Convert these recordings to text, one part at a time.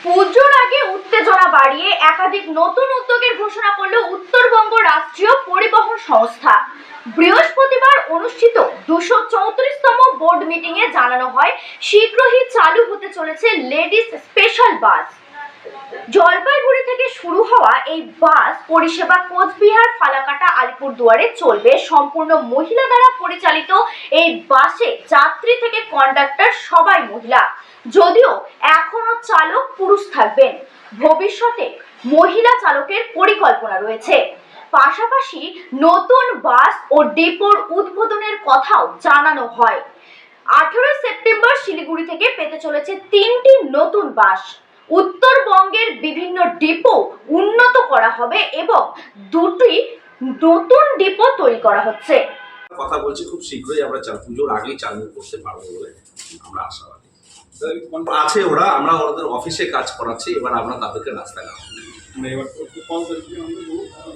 পুজোর আগে উত্তেজনা বাড়িয়ে একাধিক নতুন উদ্যোগের ঘোষণা করল উত্তরবঙ্গ রাষ্ট্রীয় পরিবহন সংস্থা। বৃহস্পতিবার অনুষ্ঠিত 234তম বোর্ড মিটিং এ জানানো হয় শীঘ্রই চালু হতে চলেছে লেডিস স্পেশাল বাস। জলপাইগুড়ি থেকে শুরু হওয়া এই বাস পরিষেবা কোচবিহার, ফালাকাটা, আলিপুরদুয়ারে চলবে। সম্পূর্ণ মহিলা দ্বারা পরিচালিত এই বাসে যাত্রী থেকে কন্ডাক্টর সবাই মহিলা, যদিও এখনো চালক পুরুষ থাকবেন। ভবিষ্যতে মহিলা চালকের পরিকল্পনা রয়েছে। পাশাপাশি নতুন বাস ও ডিপোর উদ্বোধনের কথাও জানানো হয়। 18 সেপ্টেম্বর শিলিগুড়ি থেকে পেতে চলেছে 3টি নতুন বাস। উত্তরবঙ্গের বিভিন্ন ডিপো উন্নত করা হবে এবং 2টি নতুন ডিপো তৈরি করা হচ্ছে। কথা বলছি, খুব শীঘ্রই আমরা পুজোর আগেই চালু করতে পারবো বলে আমরা আশাবাদী আছে। আমরা ওদের অফিসে কাজ করাচ্ছি, এবার আমরা তাদেরকে রাস্তায় নামাবো।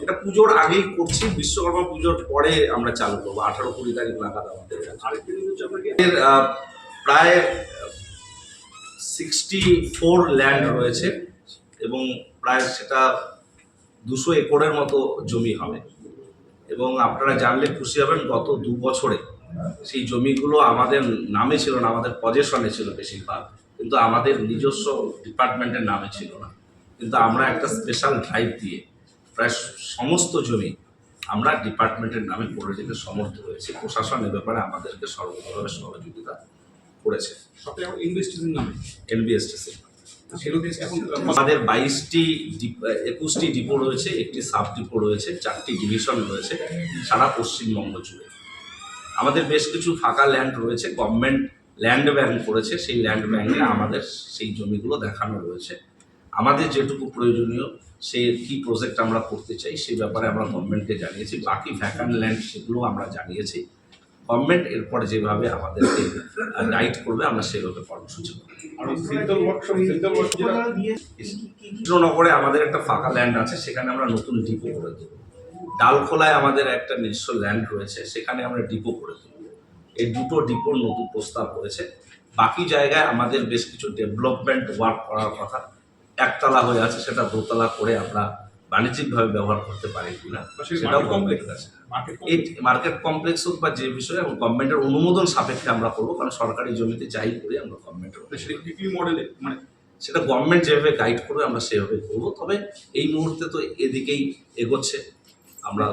এটা পুজোর আগেই করছি, বিশ্বকর্মা পুজোর পরে আমরা চালু করবো। 18-20 তারিখ নাগাদ আমাদের প্রায় 64 ল্যান্ড রয়েছে এবং প্রায় সেটা 200 একরের মতো জমি হবে। এবং আপনারা জানলে খুশি হবেন, গত 2 বছরে সেই জমিগুলো আমাদের নামে ছিল না, আমাদের পজেশনে ছিল বেশিরভাগ, কিন্তু আমাদের নিজস্ব ডিপার্টমেন্টের নামে ছিল না। কিন্তু আমরা একটা স্পেশাল ড্রাইভ দিয়ে প্রায় সমস্ত জমি আমরা ডিপার্টমেন্টের নামে করে দিতে সমর্থ হয়েছি। প্রশাসন এ ব্যাপারে আমাদেরকে সর্বভাবে সহযোগিতা করেছে। এনবিএসটিসি আমাদের 21টি ডিপো রয়েছে, একটি সাব ডিপো রয়েছে, 4টি ডিভিশন রয়েছে সারা পশ্চিমবঙ্গ জুড়ে। আমাদের বেশ কিছু ফাঁকা ল্যান্ড রয়েছে, গভর্নমেন্ট ল্যান্ড ব্যাংক করেছে, সেই ল্যান্ড ব্যাংকে আমাদের সেই জমিগুলো দেখানো রয়েছে। আমাদের যেটুকু প্রয়োজনীয়, সে কি প্রজেক্ট আমরা করতে চাই সেই ব্যাপারে আমরা গভর্নমেন্টকে জানিয়েছি। বাকি ভ্যাকান্ট ল্যান্ড সেগুলো আমরা জানিয়েছি। গভর্নমেন্ট এরপর যেভাবে আমাদেরকে গাইড করবে আমরা সেভাবে কর্মসূচি করব। কৃষ্ণনগরে আমাদের একটা ফাঁকা ল্যান্ড আছে, সেখানে আমরা নতুন ডিপো করে দেবো। ডালখোলায় আমাদের একটা নিজস্ব ল্যান্ড রয়েছে, সেখানে আমরা ডিপো করে দেবো। এই 2টো ডিপোর নতুন প্রস্তাব রয়েছে। বাকি জায়গায় আমাদের বেশ কিছু ডেভেলপমেন্ট ওয়ার্ক করার কথা। একতলা হয়ে আছে, সেটা দোতলা করে আমরা বাণিজ্যিকভাবে ব্যবহার করতে পারি কিনা সেটাও গভর্নমেন্টের কাছে। এই মার্কেট কমপ্লেক্স হোক বা যে বিষয়ে গভর্নমেন্টের অনুমোদন সাপেক্ষে আমরা করবো, কারণ সরকারি জমিতে যাই করি আমরা গভর্নমেন্টের মডেলে সেটা গভর্নমেন্ট যেভাবে গাইড করবে আমরা সেভাবে করবো। তবে এই মুহূর্তে তো এদিকেই এগোচ্ছে। আমরা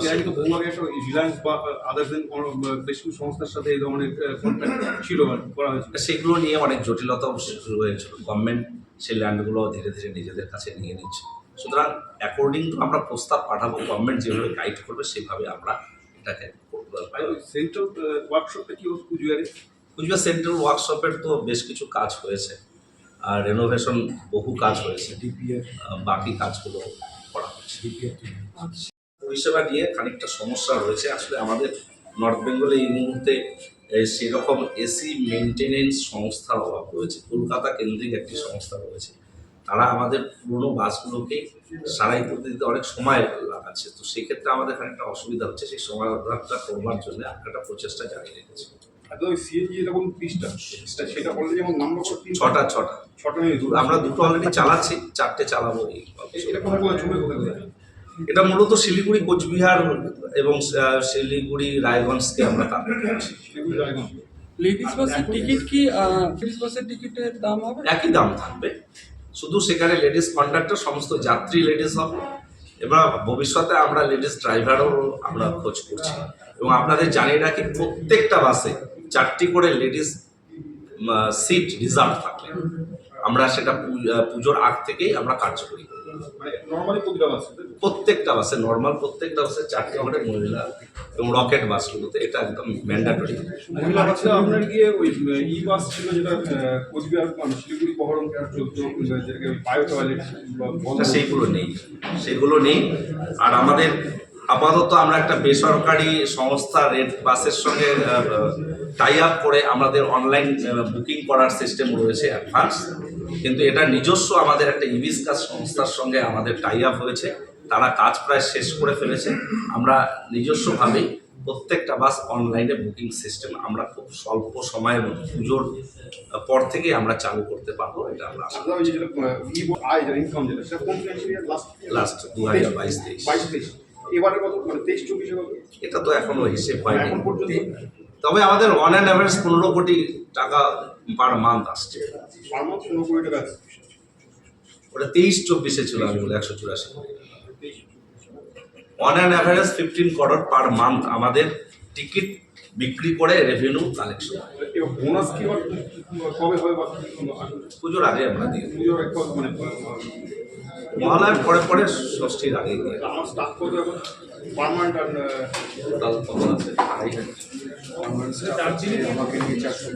সংস্থার সাথে এই ধরনের ছিল করা হয়েছে, সেগুলো নিয়ে অনেক জটিলতাও শুরু হয়েছিল। গভর্নমেন্ট সেই ল্যান্ডগুলো ধীরে ধীরে নিজেদের কাছে নিয়ে নিচ্ছে। সুতরাং অ্যাকর্ডিং টু আমরা প্রস্তাব পাঠাবো, গভর্নমেন্ট যেভাবে গাইড করবে সেভাবে আমরা এটাকে সেন্ট্রাল ওয়ার্কশপে কি কুচবিহার সেন্ট্রাল ওয়ার্কশপের তো বেশ কিছু কাজ হয়েছে, আর রেনোভেশন বহু কাজ হয়েছে। বাকি কাজগুলো করা হচ্ছে। পরিষেবা নিয়ে খানিকটা সমস্যা রয়েছে। আসলে আমাদের নর্থ বেঙ্গলে এই মুহূর্তে সেরকম এসি মেনটেনেন্স সংস্থার অভাব রয়েছে। কলকাতা কেন্দ্রিক একটি সংস্থা রয়েছে, তারা আমাদের পুরনো বাসগুলোকে সারাই করতে দিতে অনেক সময় লাগাচ্ছে। তো সেক্ষেত্রে আমাদের খানিকটা অসুবিধা হচ্ছে। সেই সমাধানটা করবার জন্য একটা প্রচেষ্টা জারি রেখেছি। আমরা 2টো অলরেডি চালাচ্ছি, 4টে চালাবো। এটা মূলত শিলিগুড়ি, কোচবিহার এবং শিলিগুড়ি, রায়গঞ্জকে আমরা তাদের করছি। লেডিস বাসের টিকিট কি লেডিস বাসের টিকিটের দাম হবে? একই দাম থাকবে, শুধু সেখানে লেডিস কন্ডাক্টর, সমস্ত যাত্রী লেডিস হবে। এবার ভবিষ্যতে আমরা লেডিস ড্রাইভারও আমরা খোঁজ করছি। এবং আপনাদের জানিয়ে রাখি, প্রত্যেকটা বাসে 4টি করে লেডিস সিট রিজার্ভ থাকবে। আমরা সেটা পুজোর আগ থেকেই আমরা কার্যকরী করব। প্রত্যেকটা বাসে নর্মাল, প্রত্যেকটা বাসে 4টি করে মহিলা এবং রকেট বাসগুলোতে এটা একদম ম্যান্ডেটরি। আপনার গিয়ে ওই ই বাস ছিল যেটা কোচবিহার শিলিগুড়ি বহরম বায়ো টয়লেট, সেগুলো নেই। আর আমাদের আপাতত আমরা একটা বেসরকারি সংস্থা রেড বাসের সঙ্গে টাই আপ করে আমাদের অনলাইন বুকিং করার সিস্টেম রয়েছে অ্যাডভান্স, কিন্তু এটা নিজস্ব আমাদের একটা ইভিসকাস সংস্থার সঙ্গে আমাদের টাই আপ হয়েছে। তারা কাজ প্রায় শেষ করে ফেলেছে। আমরা নিজস্বভাবেই প্রত্যেকটা বাস অনলাইনে বুকিং সিস্টেম আমরা খুব স্বল্প সময়ের মধ্যে পুজোর পর থেকেই আমরা চালু করতে পারবো, এটা আমরা আশা দাদা ওই যেটা আয় যেটা ইনকাম যেটা সেটা কোন ফিনান্সিয়াল ইয়ার লাস্ট 2022-23 22-23 এবারে কত মানে 23-24 কত এটা তো এখনো হিসেব হয়নি, এখন পর্যন্ত তবে আমাদের অন অ্যান্ড অ্যাভারেজ 15 কোটি টাকা পার মান্থ আসছে। পার মান্থ 15 কোটি টাকা আছে। ওটা 23-24 ছিল, আমি বলি 184 on and average 15 crore per month আমাদের টিকিট বিক্রি করে রেভিনিউ কালেকশন। এবার বোনাস কি কবে হবে বা পুজোর আগে আমরা দিই, পুজোর এক মানে মহালয়ার পরে পরে ষষ্ঠীর আগে দিয়ে। আমার স্টাফ কত এখন পার্মানেন্ট আর টোটাল কত আছে? দার্জিলিং আমাকে নিয়ে 400